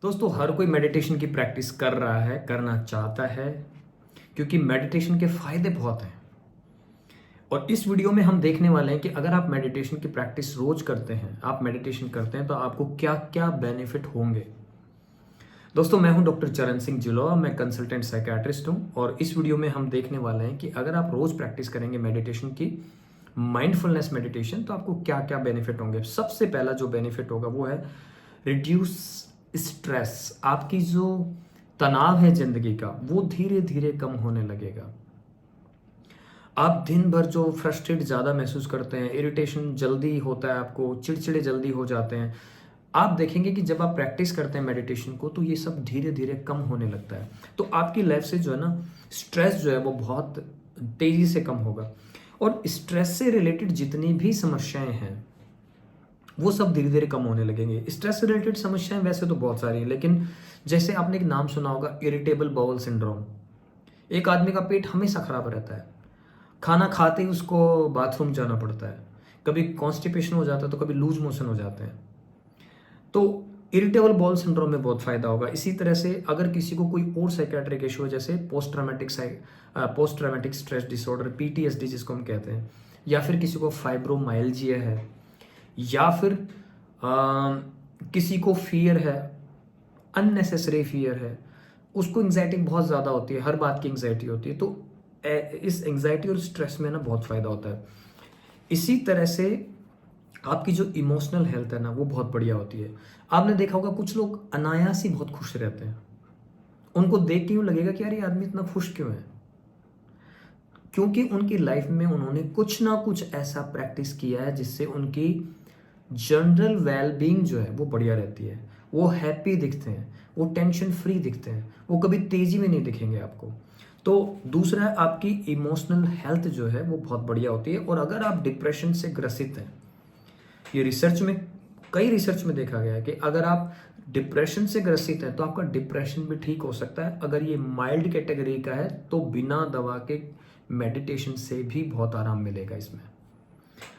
दोस्तों हर कोई मेडिटेशन की प्रैक्टिस कर रहा है, करना चाहता है, क्योंकि मेडिटेशन के फायदे बहुत हैं। और इस वीडियो में हम देखने वाले हैं कि अगर आप मेडिटेशन की प्रैक्टिस रोज करते हैं, आप मेडिटेशन करते हैं, तो आपको क्या क्या बेनिफिट होंगे। दोस्तों मैं हूं डॉक्टर चरण सिंह जिलोआ, मैं कंसल्टेंट साइकियाट्रिस्ट हूं। और इस वीडियो में हम देखने वाले हैं कि अगर आप रोज प्रैक्टिस करेंगे मेडिटेशन की, माइंडफुलनेस मेडिटेशन, तो आपको क्या क्या बेनिफिट होंगे। सबसे पहला जो बेनिफिट होगा वो है रिड्यूस स्ट्रेस। आपकी जो तनाव है जिंदगी का, वो धीरे धीरे कम होने लगेगा। आप दिन भर जो फ्रस्ट्रेट ज़्यादा महसूस करते हैं, इरिटेशन जल्दी होता है, आपको चिड़चिड़े जल्दी हो जाते हैं, आप देखेंगे कि जब आप प्रैक्टिस करते हैं मेडिटेशन को, तो ये सब धीरे धीरे कम होने लगता है। तो आपकी लाइफ से जो है ना, स्ट्रेस जो है वो बहुत तेज़ी से कम होगा। और स्ट्रेस से रिलेटेड जितनी भी समस्याएं हैं, वो सब धीरे धीरे कम होने लगेंगे। स्ट्रेस से रिलेटेड समस्याएं वैसे तो बहुत सारी हैं, लेकिन जैसे आपने एक नाम सुना होगा, इरिटेबल बाउल सिंड्रोम। एक आदमी का पेट हमेशा खराब रहता है, खाना खाते ही उसको बाथरूम जाना पड़ता है, कभी कॉन्स्टिपेशन हो जाता है तो कभी लूज मोशन हो जाते हैं। तो इरिटेबल बाउल सिंड्रोम में बहुत फायदा होगा। इसी तरह से अगर किसी को कोई और साइकेट्रिक इशू है, जैसे post traumatic stress disorder, PTSD जिसको हम कहते हैं, या फिर किसी को फाइब्रोमाइल्जिया है, या फिर किसी को फियर है, अननेसेसरी फियर है, उसको एंग्जाइटी बहुत ज़्यादा होती है, हर बात की एंग्जाइटी होती है, तो इस एंग्जाइटी और स्ट्रेस में ना बहुत फ़ायदा होता है। इसी तरह से आपकी जो इमोशनल हेल्थ है ना, वो बहुत बढ़िया होती है। आपने देखा होगा कुछ लोग अनायास ही बहुत खुश रहते हैं, उनको देख के यूँ लगेगा कि यार ये आदमी इतना खुश क्यों है, क्योंकि उनकी लाइफ में उन्होंने कुछ ना कुछ ऐसा प्रैक्टिस किया है जिससे उनकी जनरल वेलबींग जो है वो बढ़िया रहती है। वो हैप्पी दिखते हैं, वो टेंशन फ्री दिखते हैं, वो कभी तेजी में नहीं दिखेंगे आपको। तो दूसरा, आपकी इमोशनल हेल्थ जो है वो बहुत बढ़िया होती है। और अगर आप डिप्रेशन से ग्रसित हैं, ये रिसर्च में, कई रिसर्च में देखा गया है कि अगर आप डिप्रेशन से ग्रसित हैं तो आपका डिप्रेशन भी ठीक हो सकता है। अगर ये माइल्ड कैटेगरी का है तो बिना दवा के मेडिटेशन से भी बहुत आराम मिलेगा इसमें।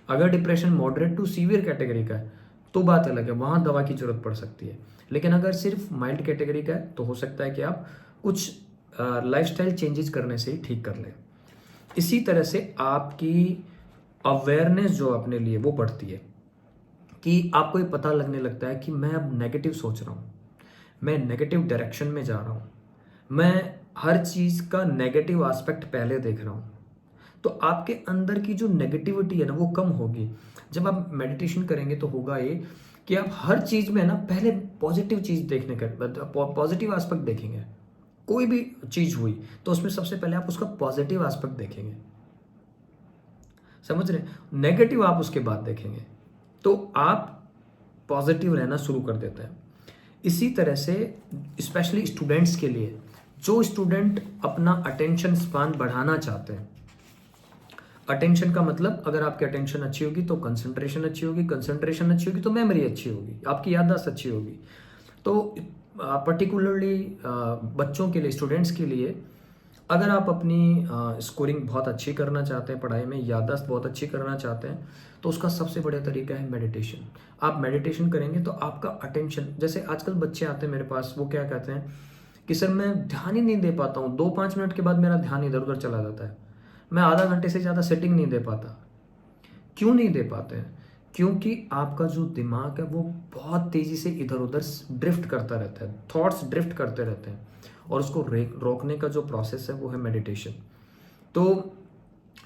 अगर depression moderate to severe category का है तो बात अलग है, वहाँ दवा की जरूरत पड़ सकती है। लेकिन अगर सिर्फ माइल्ड कैटेगरी का है तो हो सकता है कि आप कुछ लाइफस्टाइल चेंजेस करने से ही ठीक कर लें। इसी तरह से आपकी अवेयरनेस जो अपने लिए वो बढ़ती है, कि आपको ये पता लगने लगता है कि मैं अब नेगेटिव सोच रहा हूँ, मैं नेगेटिव डायरेक्शन में जा रहा हूँ, मैं हर चीज़ का नेगेटिव एस्पेक्ट पहले देख रहा हूँ। तो आपके अंदर की जो नेगेटिविटी है ना, वो कम होगी। जब आप मेडिटेशन करेंगे तो होगा ये कि आप हर चीज़ में ना पहले पॉजिटिव चीज़ देखने का, पॉजिटिव एस्पेक्ट देखेंगे। कोई भी चीज़ हुई तो उसमें सबसे पहले आप उसका पॉजिटिव एस्पेक्ट देखेंगे, समझ रहे हैं? नेगेटिव आप उसके बाद देखेंगे, तो आप पॉजिटिव रहना शुरू कर देते हैं। इसी तरह से स्पेशली स्टूडेंट्स के लिए, जो स्टूडेंट अपना अटेंशन स्पान बढ़ाना चाहते हैं, अटेंशन का मतलब, अगर आपकी अटेंशन अच्छी होगी तो कंसंट्रेशन अच्छी होगी, कंसंट्रेशन अच्छी होगी तो मेमोरी अच्छी होगी, आपकी याददाश्त अच्छी होगी। तो पर्टिकुलरली बच्चों के लिए, स्टूडेंट्स के लिए, अगर आप अपनी स्कोरिंग बहुत अच्छी करना चाहते हैं, पढ़ाई में याददाश्त बहुत अच्छी करना चाहते हैं, तो उसका सबसे बढ़िया तरीका है मेडिटेशन। आप मेडिटेशन करेंगे तो आपका अटेंशन, जैसे आजकल बच्चे आते हैं मेरे पास, वो क्या कहते हैं कि सर मैं ध्यान ही नहीं दे पाता हूँ, 2-5 मिनट के बाद मेरा ध्यान इधर उधर चला जाता है, मैं आधा घंटे से ज़्यादा सेटिंग नहीं दे पाता। क्यों नहीं दे पाते हैं? क्योंकि आपका जो दिमाग है वो बहुत तेज़ी से इधर उधर ड्रिफ्ट करता रहता है, थॉट्स ड्रिफ्ट करते रहते हैं, और उसको रोकने का जो प्रोसेस है वो है मेडिटेशन। तो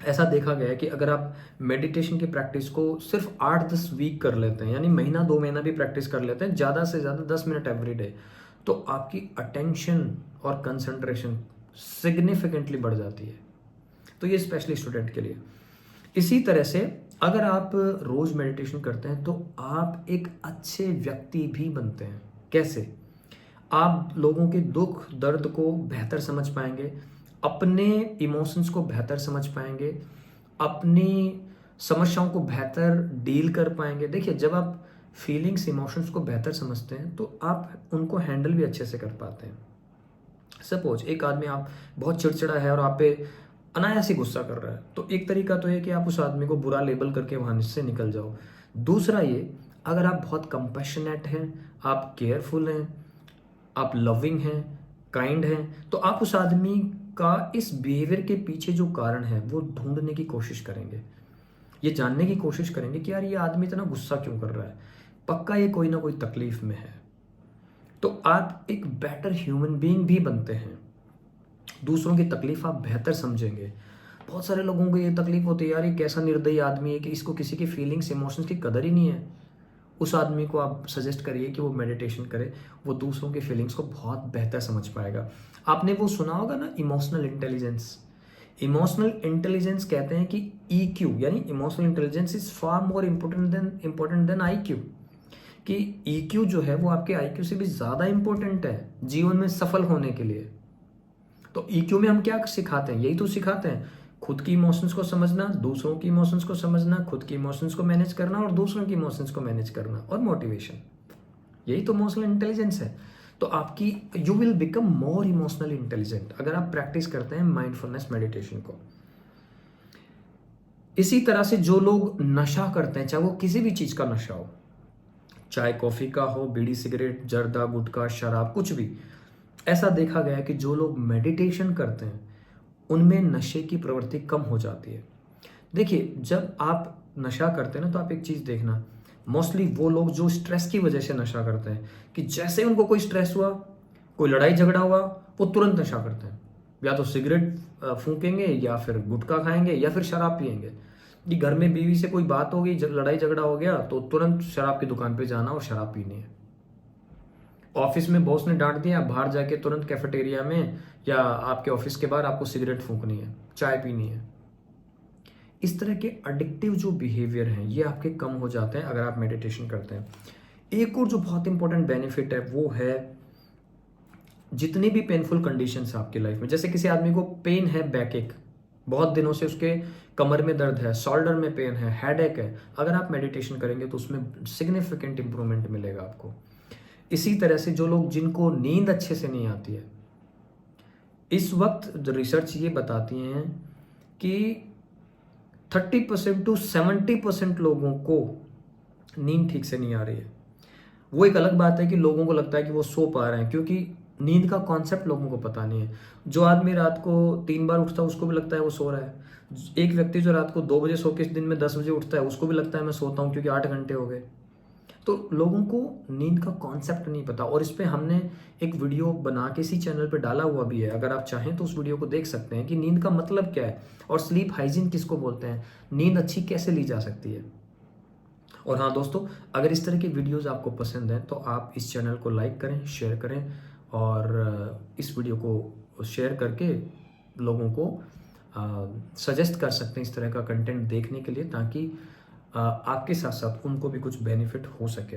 ऐसा देखा गया है कि अगर आप मेडिटेशन की प्रैक्टिस को सिर्फ 8-10 वीक कर लेते हैं, यानी महीना 2 महीना भी प्रैक्टिस कर लेते हैं, ज़्यादा से ज़्यादा 10 मिनट एवरी डे, तो आपकी अटेंशन और कंसंट्रेशन सिग्निफिकेंटली बढ़ जाती है। तो ये स्पेशली स्टूडेंट के लिए। इसी तरह से अगर आप रोज मेडिटेशन करते हैं तो आप एक अच्छे व्यक्ति भी बनते हैं। कैसे? आप लोगों के दुख दर्द को बेहतर समझ पाएंगे, अपने इमोशंस को बेहतर समझ पाएंगे, अपनी समस्याओं को बेहतर डील कर पाएंगे। देखिए, जब आप फीलिंग्स, इमोशंस को बेहतर समझते हैं तो आप उनको हैंडल भी अच्छे से कर पाते हैं। सपोज एक आदमी, आप बहुत चिड़चिड़ा है और आप पे अनायास ही गुस्सा कर रहा है, तो एक तरीका तो है कि आप उस आदमी को बुरा लेबल करके वहां से निकल जाओ। दूसरा ये, अगर आप बहुत कंपैशनेट हैं, आप केयरफुल हैं, आप लविंग हैं, काइंड हैं, तो आप उस आदमी का इस बिहेवियर के पीछे जो कारण है वो ढूंढने की कोशिश करेंगे, ये जानने की कोशिश करेंगे कि यार ये आदमी इतना गुस्सा क्यों कर रहा है, पक्का ये कोई ना कोई तकलीफ में है। तो आप एक बेटर ह्यूमन बीइंग भी बनते हैं, दूसरों की तकलीफ आप बेहतर समझेंगे। बहुत सारे लोगों को ये तकलीफ होती है, यार ये कैसा निर्दयी आदमी है कि इसको किसी की फीलिंग्स इमोशंस की कदर ही नहीं है। उस आदमी को आप सजेस्ट करिए कि वो मेडिटेशन करे, वो दूसरों की फीलिंग्स को बहुत बेहतर समझ पाएगा। आपने वो सुना होगा ना, इमोशनल इंटेलिजेंस। इमोशनल इंटेलिजेंस कहते हैं कि EQ यानी emotional intelligence is far more important then IQ, कि EQ जो है वो आपके IQ से भी ज़्यादा इम्पोर्टेंट है जीवन में सफल होने के लिए। तो EQ में हम क्या सिखाते हैं, यही तो सिखाते हैं, खुद की इमोशंस को समझना, दूसरों की इमोशंस को समझना, खुद की इमोशंस को मैनेज करना और दूसरों की इमोशंस को मैनेज करना, और मोटिवेशन। यही तो इमोशनल इंटेलिजेंस है। तो आपकी you will become more emotional intelligent अगर आप प्रैक्टिस करते हैं माइंडफुलनेस मेडिटेशन को। इसी तरह से जो लोग नशा करते हैं, चाहे वो किसी भी चीज का नशा हो, चाहे कॉफी का हो, बीड़ी सिगरेट, जर्दा, गुटखा, शराब, कुछ भी, ऐसा देखा गया है कि जो लोग मेडिटेशन करते हैं उनमें नशे की प्रवृत्ति कम हो जाती है। देखिए, जब आप नशा करते हैं ना, तो आप एक चीज़ देखना, मोस्टली वो लोग जो स्ट्रेस की वजह से नशा करते हैं, कि जैसे उनको कोई स्ट्रेस हुआ, कोई लड़ाई झगड़ा हुआ, वो तुरंत नशा करते हैं। या तो सिगरेट फूकेंगे, या फिर गुटखा खाएंगे, या फिर शराब पियेंगे। कि घर में बीवी से कोई बात हो गई, लड़ाई झगड़ा हो गया, तो तुरंत शराब की दुकान पे जाना और शराब पीनी है। ऑफिस में बॉस ने डांट दिया, बाहर जाके तुरंत कैफेटेरिया में या आपके ऑफिस के बाहर आपको सिगरेट फूकनी है, चाय पीनी है। इस तरह के एडिक्टिव जो बिहेवियर हैं ये आपके कम हो जाते हैं अगर आप मेडिटेशन करते हैं। एक और जो बहुत इंपॉर्टेंट बेनिफिट है वो है, जितनी भी पेनफुल कंडीशंस है आपकी लाइफ में, जैसे किसी आदमी को पेन है, बैक एक, बहुत दिनों से उसके कमर में दर्द है, शोल्डर में पेन है, हेडेक है, अगर आप मेडिटेशन करेंगे तो उसमें सिग्निफिकेंट इंप्रूवमेंट मिलेगा आपको। इसी तरह से जो लोग, जिनको नींद अच्छे से नहीं आती है, इस वक्त रिसर्च ये बताती हैं कि 30% to 70% लोगों को नींद ठीक से नहीं आ रही है। वो एक अलग बात है कि लोगों को लगता है कि वो सो पा रहे हैं, क्योंकि नींद का कॉन्सेप्ट लोगों को पता नहीं है। जो आदमी रात को 3 बार उठता है उसको भी लगता है वो सो रहा है। एक व्यक्ति जो रात को 2 बजे सो के दिन में 10 बजे उठता है उसको भी लगता है मैं सोता हूँ, क्योंकि 8 घंटे हो गए। तो लोगों को नींद का कॉन्सेप्ट नहीं पता, और इस पे हमने एक वीडियो बना के इसी चैनल पे डाला हुआ भी है, अगर आप चाहें तो उस वीडियो को देख सकते हैं कि नींद का मतलब क्या है और स्लीप हाइजीन किसको बोलते हैं, नींद अच्छी कैसे ली जा सकती है। और हाँ दोस्तों, अगर इस तरह की वीडियोस आपको पसंद हैं तो आप इस चैनल को लाइक करें, शेयर करें, और इस वीडियो को शेयर करके लोगों को सजेस्ट कर सकते हैं इस तरह का कंटेंट देखने के लिए, ताकि आपके साथ साथ उनको भी कुछ बेनिफिट हो सके।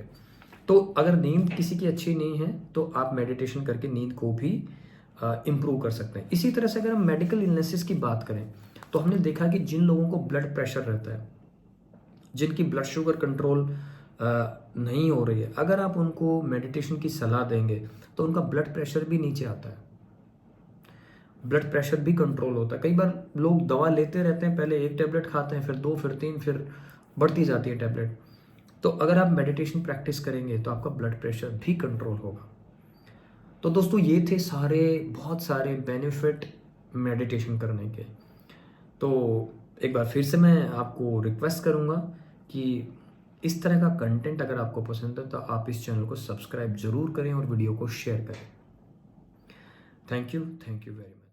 तो अगर नींद किसी की अच्छी नहीं है तो आप मेडिटेशन करके नींद को भी इम्प्रूव कर सकते हैं। इसी तरह से अगर हम मेडिकल इलनेसेस की बात करें तो हमने देखा कि जिन लोगों को ब्लड प्रेशर रहता है, जिनकी ब्लड शुगर कंट्रोल नहीं हो रही है, अगर आप उनको मेडिटेशन की सलाह देंगे तो उनका ब्लड प्रेशर भी नीचे आता है, ब्लड प्रेशर भी कंट्रोल होता है। कई बार लोग दवा लेते रहते हैं, पहले 1 टैबलेट खाते हैं, फिर 2, फिर 3, फिर बढ़ती जाती है टैबलेट। तो अगर आप मेडिटेशन प्रैक्टिस करेंगे तो आपका ब्लड प्रेशर भी कंट्रोल होगा। तो दोस्तों, ये थे बहुत सारे बेनिफिट मेडिटेशन करने के। तो एक बार फिर से मैं आपको रिक्वेस्ट करूँगा कि इस तरह का कंटेंट अगर आपको पसंद है तो आप इस चैनल को सब्सक्राइब जरूर करें और वीडियो को शेयर करें। Thank you very much.